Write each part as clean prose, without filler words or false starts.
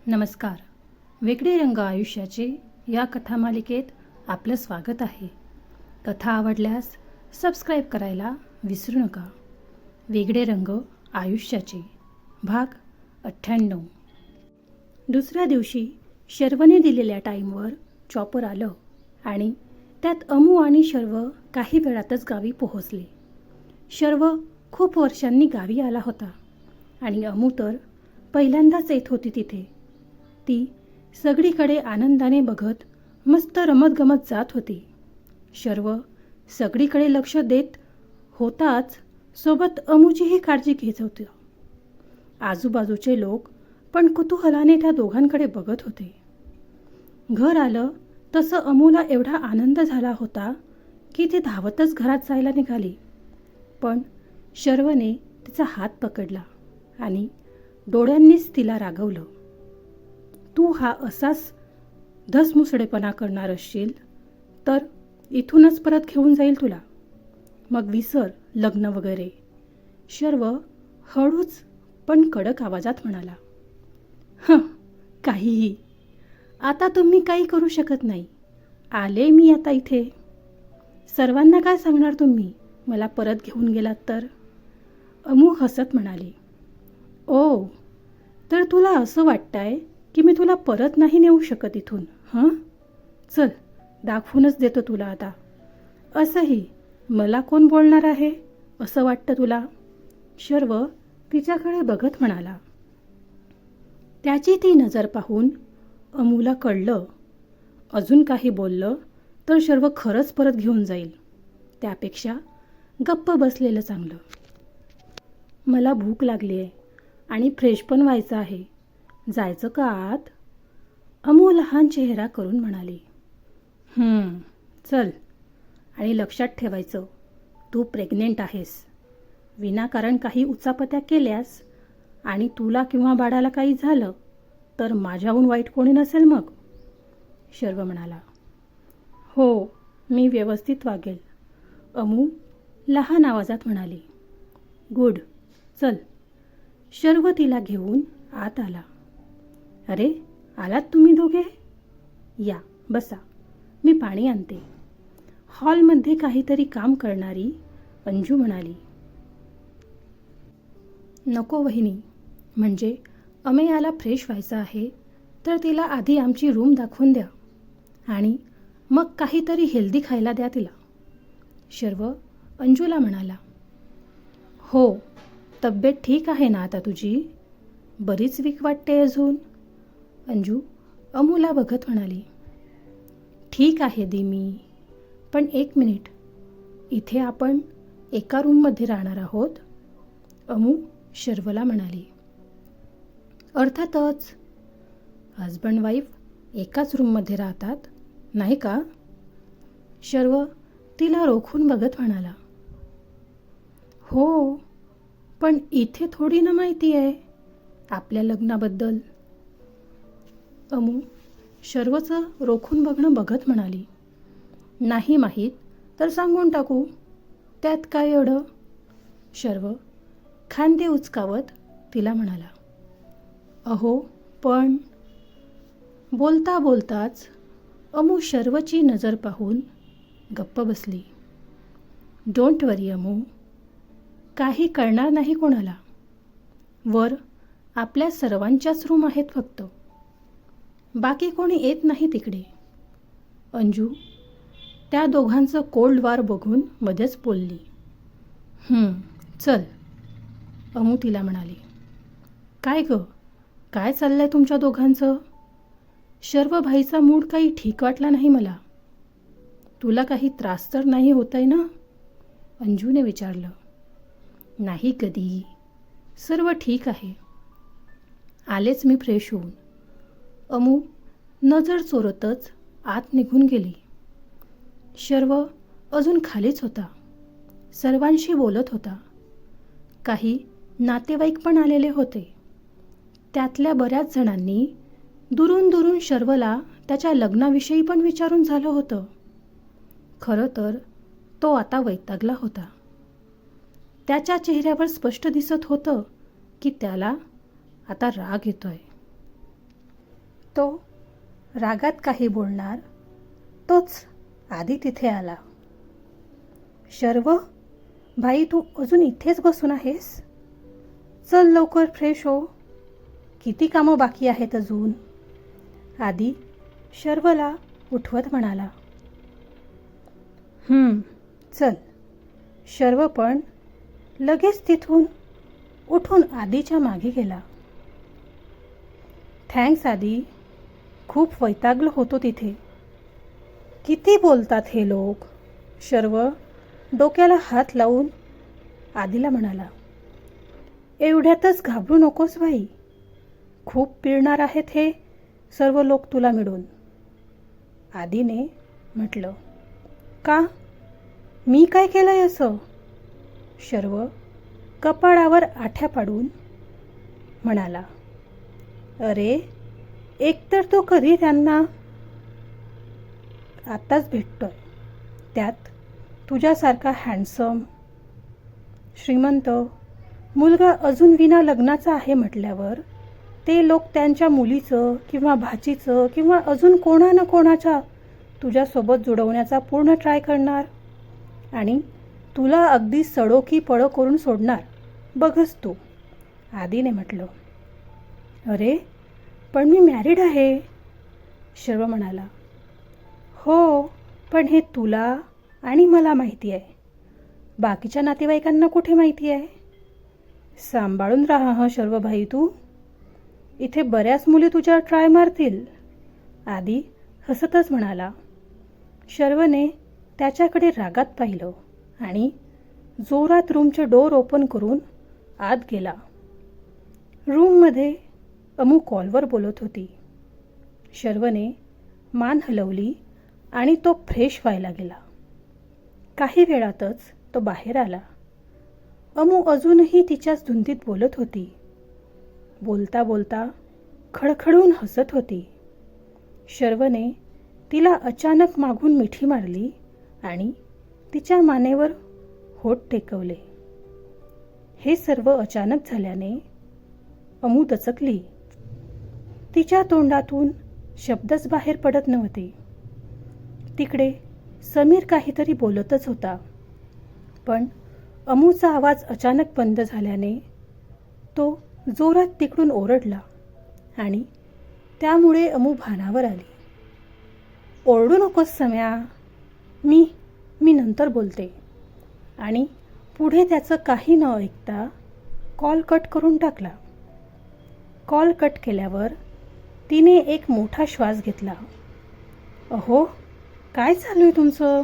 नमस्कार. वेगळे रंग आयुष्याचे या कथामालिकेत आपलं स्वागत आहे. कथा आवडल्यास सबस्क्राईब करायला विसरू नका. वेगळे रंग आयुष्याचे भाग 98. दुसऱ्या दिवशी शर्वने दिलेल्या टाईमवर चॉपर आलं आणि त्यात अमू आणि शर्व काही वेळातच गावी पोहोचले. शर्व खूप वर्षांनी गावी आला होता आणि अमू तर पहिल्यांदाच येत होती तिथे. ती सगळीकडे आनंदाने बघत मस्त रमतगमत जात होती. शर्व सगळीकडे लक्ष देत होताच सोबत अमूचीही काळजी घेत होते. आजूबाजूचे लोक पण कुतूहलाने त्या दोघांकडे बघत होते. घर आलं तसं अमूला एवढा आनंद झाला होता की ती धावतच घरात जायला निघाली. पण शर्वने तिचा हात पकडला आणि डोळ्यांनीच तिला रागवलं. तू हा असाच धसमुसडेपणा करणार असशील तर इथूनच परत घेऊन जाईल तुला. मग विसर लग्न वगैरे. शर्व हळूच पण कडक आवाजात म्हणाला. काहीही. आता तुम्ही काही करू शकत नाही. आले मी आता इथे. सर्वांना काय सांगणार तुम्ही मला परत घेऊन गेलात तर? अमू हसत म्हणाली. ओ, तर तुला असं वाटतंय की मी तुला परत नाही नेऊ शकत इथून? चल, दाखवूनच देतो तुला आता. असंही मला कोण बोलणार आहे असं वाटतं तुला? शर्व तिच्याकडे बघत म्हणाला. त्याची ती नजर पाहून अमूला कळलं अजून काही बोललं तर शर्व खरंच परत घेऊन जाईल. त्यापेक्षा गप्प बसलेलं चांगलं. मला भूक लागली आहे आणि फ्रेश पण व्हायचं आहे. जायचं का आत? अमू लहान चेहरा करून म्हणाली. चल. आणि लक्षात ठेवायचं, तू प्रेग्नेंट आहेस. विनाकारण काही उचापत्या केल्यास आणि तुला किंवा बाळाला काही झालं तर माझ्याहून वाईट कोणी नसेल मग. शर्व म्हणाला. हो, मी व्यवस्थित वागेल. अमू लहान आवाजात म्हणाली. गुड, चल. शर्व तिला घेऊन आत आला. अरे, आलात तुम्ही दोघे? या, बसा. मी पाणी आणते. हॉलमध्ये काहीतरी काम करणारी अंजू म्हणाली. नको वहिनी, म्हणजे अमेयाला फ्रेश व्हायचं आहे तर तिला आधी आमची रूम दाखवून द्या आणि मग काहीतरी हेल्दी खायला द्या तिला. शर्व अंजूला म्हणाला. हो, तब्येत ठीक आहे ना आता तुझी? बरीच वीक वाटते अजून. अंजू अमूला बघत म्हणाली. ठीक आहे दी मी, पण एक मिनिट. इथे आपण एका रूममध्ये राहणार आहोत? अमू शर्वला म्हणाली. अर्थातच. हजबंड वाईफ एकाच रूममध्ये राहतात, नाही का? शर्व तिला रोखून बघत म्हणाला. हो, पण इथे थोडी ना माहिती आहे आपल्या लग्नाबद्दल. अमू शर्वचं रोखून बघणं बघत म्हणाली. नाही माहीत तर सांगून टाकू, त्यात काय एवढं? शर्व खांदे उचकावत तिला म्हणाला. अहो, पण. बोलता बोलताच अमू शर्वची नजर पाहून गप्प बसली. डोंट वरी अमू, काही कळणार नाही कोणाला. वर आपल्या सर्वांच्याच रूम आहेत फक्त. बाकी कोणी येत नाही तिकडे. अंजू त्या दोघांचं कोल्ड वॉर बघून मध्येच बोलली. चल, अमू तिला म्हणाली. काय ग, काय चाललंय तुमच्या दोघांचं? शर्वभाईचा मूड काही ठीक वाटला नाही मला. तुला काही त्रास तर नाही होतंय ना? अंजूने विचारलं. नाही कधी, सर्व ठीक आहे. आलेच मी फ्रेश होऊन. अमू नजर चोरतच आत निघून गेली. शर्व अजून खालीच होता. सर्वांशी बोलत होता. काही नातेवाईक पण आलेले होते. त्यातल्या बऱ्याच जणांनी दुरून दुरून शर्वला त्याच्या लग्नाविषयी पण विचारून झालं होतं. खरं तर तो आता वैतागला होता. त्याच्या चेहऱ्यावर स्पष्ट दिसत होतं की त्याला आता राग येतोय. तो रागात काही बोलणार तोच आधी तिथे आला. शर्व, बाई तू अजून इथेच बसून आहेस? चल लवकर फ्रेश हो, किती कामं बाकी आहेत अजून. आधी शर्वला उठवत म्हणाला. चल. शर्व पण लगेच तिथून उठून आधीच्या मागे गेला. थँक्स आधी, खूप वैतागलो होतो तिथे. किती बोलतात हे लोक. शर्व डोक्याला हात लावून आधीला म्हणाला. एवढ्यातच घाबरू नकोस बाई, खूप पिळणार आहेत हे सर्व लोक तुला मिळून. आधीने म्हटलं. का? मी काय केलंय असं? शर्व कपाळावर आठ्या पाडून म्हणाला. अरे, एकतर तो कधी त्यांना आत्ताच भेटतोय, त्यात तुझ्यासारखा हँडसम श्रीमंत मुलगा अजून विना लग्नाचा आहे म्हटल्यावर ते लोक त्यांच्या मुलीचं किंवा भाचीचं किंवा अजून कोणा ना कोणाच्या तुझ्यासोबत जुळवण्याचा पूर्ण ट्राय करणार आणि तुला अगदी सडो की पळो करून सोडणार. बघच तू. आधीने म्हटलं. अरे, पण मी मॅरिड आहे. शर्व म्हणाला. हो, पण हे तुला आणि मला माहिती आहे, बाकीच्या नातेवाईकांना कुठे माहिती आहे. सांभाळून राहा हं शर्वभाई तू, इथे बऱ्याच मुली तुझ्या ट्राय मारतील. आधी हसतच म्हणाला. शर्वने त्याच्याकडे रागात पाहिलं आणि जोरात रूमचे डोर ओपन करून आत गेला. रूममध्ये अमू कॉलवर बोलत होती. शर्वने मान हलवली आणि तो फ्रेश व्हायला गेला. काही वेळातच तो बाहेर आला. अमू अजूनही तिच्याच धुंदीत बोलत होती. बोलता बोलता खडखडून हसत होती. शर्वने तिला अचानक मागून मिठी मारली आणि तिच्या मानेवर होठ टेकवले. हे सर्व अचानक झाल्याने अमू दचकली. तिच्या तोंडातून शब्दच बाहेर पडत नव्हते. तिकडे समीर काहीतरी बोलतच होता, पण अमूचा आवाज अचानक बंद झाल्याने तो जोरात तिकडून ओरडला आणि त्यामुळे अमू भानावर आली. ओरडू नकोस सम्या, मी नंतर बोलते. आणि पुढे त्याचं काही न ऐकता कॉल कट करून टाकला. कॉल कट केल्यावर तिने एक मोठा श्वास घेतला. अहो, काय चालू आहे तुमचं?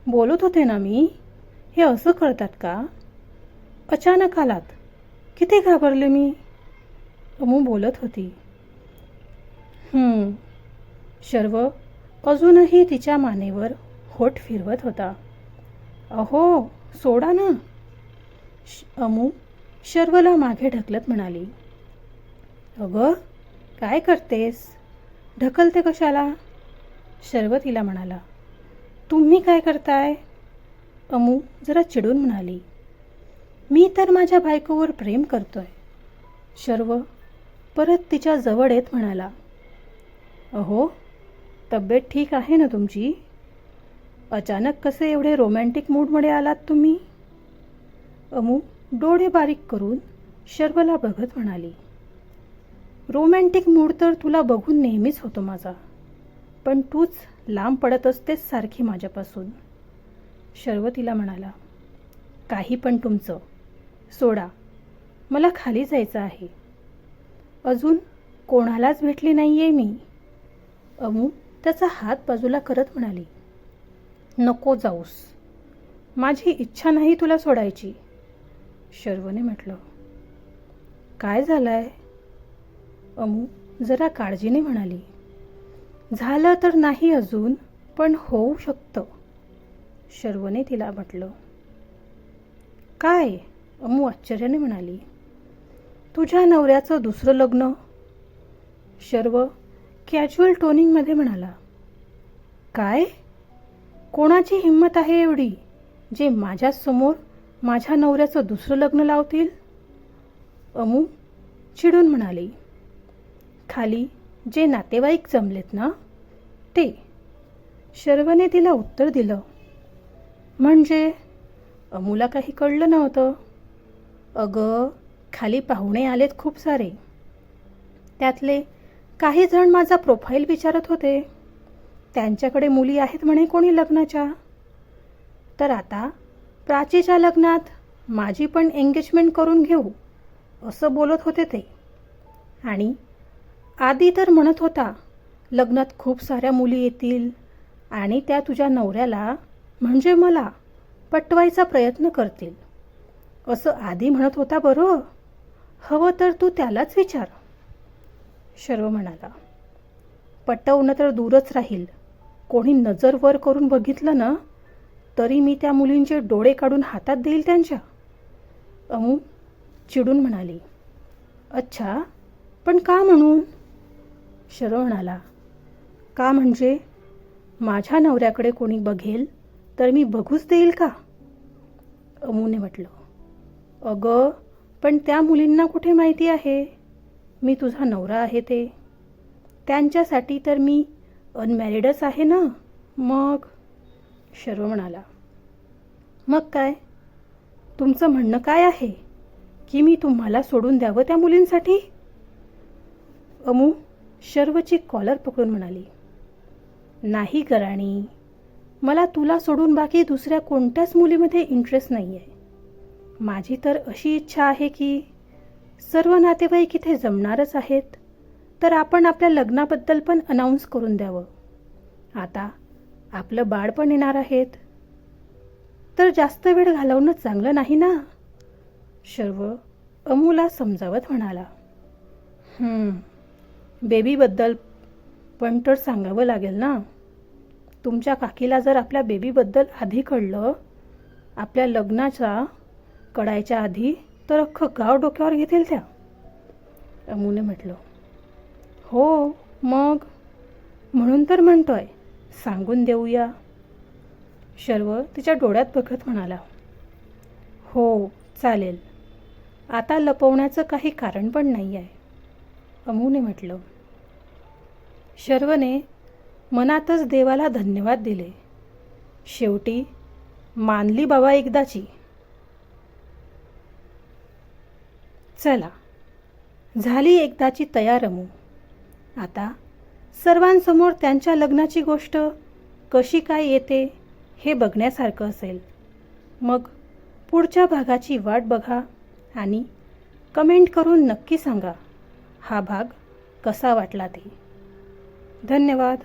बोलत होते ना मी. हे असं करतात का? अचानक आलात, किती घाबरले मी. अमू बोलत होती. शर्व अजूनही तिच्या मानेवर होठ फिरवत होता. अहो, सोडा ना. अमू शर्वला मागे ढकलत म्हणाली. अगं, काय करतेस? ढकलते कशाला? शर्व तिला म्हणाला. तुम्ही काय करताय? अमू जरा चिडून म्हणाली. मी तर माझ्या बायकोवर प्रेम करतोय. शर्व परत तिच्या जवळ येत म्हणाला. अहो, तब्येत ठीक आहे ना तुमची? अचानक कसे एवढे रोमॅन्टिक मूडमध्ये आलात तुम्ही? अमू डोळे बारीक करून शर्वला बघत म्हणाली. रोमॅन्टिक मूड तर तुला बघून नेहमीच होतो माझा, पण तूच लांब पडत असतेस सारखी माझ्यापासून. शर्व तिला म्हणाला. काही पण तुमचं सोडा, मला खाली जायचं आहे. अजून कोणालाच भेटली नाही आहे मी. अमू त्याचा हात बाजूला करत म्हणाली. नको जाऊस, माझी इच्छा नाही तुला सोडायची. शर्वने म्हटलं. काय झालंय? अमू जरा काळजीने म्हणाली. झालं तर नाही अजून, पण होऊ शकतं. शर्वने तिला म्हटलं. काय? अमू आश्चर्याने म्हणाली. तुझ्या नवऱ्याचं दुसरं लग्न. शर्व कॅज्युअल टोनिंगमध्ये म्हणाला. काय? कोणाची हिंमत आहे एवढी जे माझ्यासमोर माझ्या नवऱ्याचं दुसरं लग्न लावतील? अमू चिडून म्हणाली. खाली जे नातेवाईक जमलेत ना ते. शर्वने तिला उत्तर दिलं. म्हणजे अमूला काही कळलं नव्हतं. अगं, खाली पाहुणे आलेत खूप सारे. त्यातले काही जण माझा प्रोफाईल विचारत होते. त्यांच्याकडे मुली आहेत म्हणे कोणी लग्नाच्या. तर आता प्राचीच्या लग्नात माझी पण एंगेजमेंट करून घेऊ असं बोलत होते ते. आणि आधी तर म्हणत होता लग्नात खूप साऱ्या मुली येतील आणि त्या तुझ्या नवऱ्याला म्हणजे मला पटवायचा प्रयत्न करतील असं आधी म्हणत होता बरं. हवं तर तू त्यालाच विचार. शर्व म्हणाला. पटवणं तर दूरच राहील. कोणी नजर वर करून बघितलं ना तरी मी त्या मुलींचे डोळे काढून हातात देईल त्यांच्या. अमू चिडून म्हणाली. अच्छा, पण का म्हणून? शर्व म्हणाला. का म्हणजे माझ्या नवऱ्याकडे कोणी बघेल तर मी बघूच देईल का? अमूने म्हटलं. अगं, पण त्या मुलींना कुठे माहिती आहे मी तुझा नवरा आहे ते. त्यांच्यासाठी तर मी अनमॅरिडच आहे ना. मग? शर्व म्हणाला. मग काय? तुमचं म्हणणं काय आहे की मी तुम्हाला सोडून द्यावं त्या मुलींसाठी? अमू शर्वची कॉलर पकडून म्हणाली. नाही गराणी, मला तुला सोडून बाकी दुसऱ्या कोणत्याच मुलीमध्ये इंटरेस्ट नाही आहे. माझी तर अशी इच्छा आहे की सर्व नातेवाईक इथे जमणारच आहेत तर आपण आपल्या लग्नाबद्दल पण अनाऊन्स करून द्यावं. आता आपलं बाळ पण येणार आहेत तर जास्त वेळ घालवणं चांगलं नाही ना. शर्व अमूला समजावत म्हणाला. बेबीबद्दल पण तर सांगावं लागेल ना. तुमच्या काकीला जर आपल्या बेबीबद्दल आधी कळलं, आपल्या लग्नाच्या कळायच्या आधी, तर अख्खं गाव डोक्यावर घेतील त्या. अमूने म्हटलं. हो मग, म्हणून तर म्हणतोय सांगून देऊया. शर्व तिच्या डोळ्यात बघत म्हणाला. हो चालेल, आता लपवण्याचं काही कारण पण नाही आहे. अमूने म्हटलं. शर्वने मनातच देवाला धन्यवाद दिले. शेवटी मानली बाबा एकदाची. चला, झाली एकदाची तयार अमू. आता सर्वांसमोर त्यांच्या लग्नाची गोष्ट कशी काय येते हे बघण्यासारखं असेल. मग पुढच्या भागाची वाट बघा आणि कमेंट करून नक्की सांगा हा भाग कसा वाटला ते. धन्यवाद.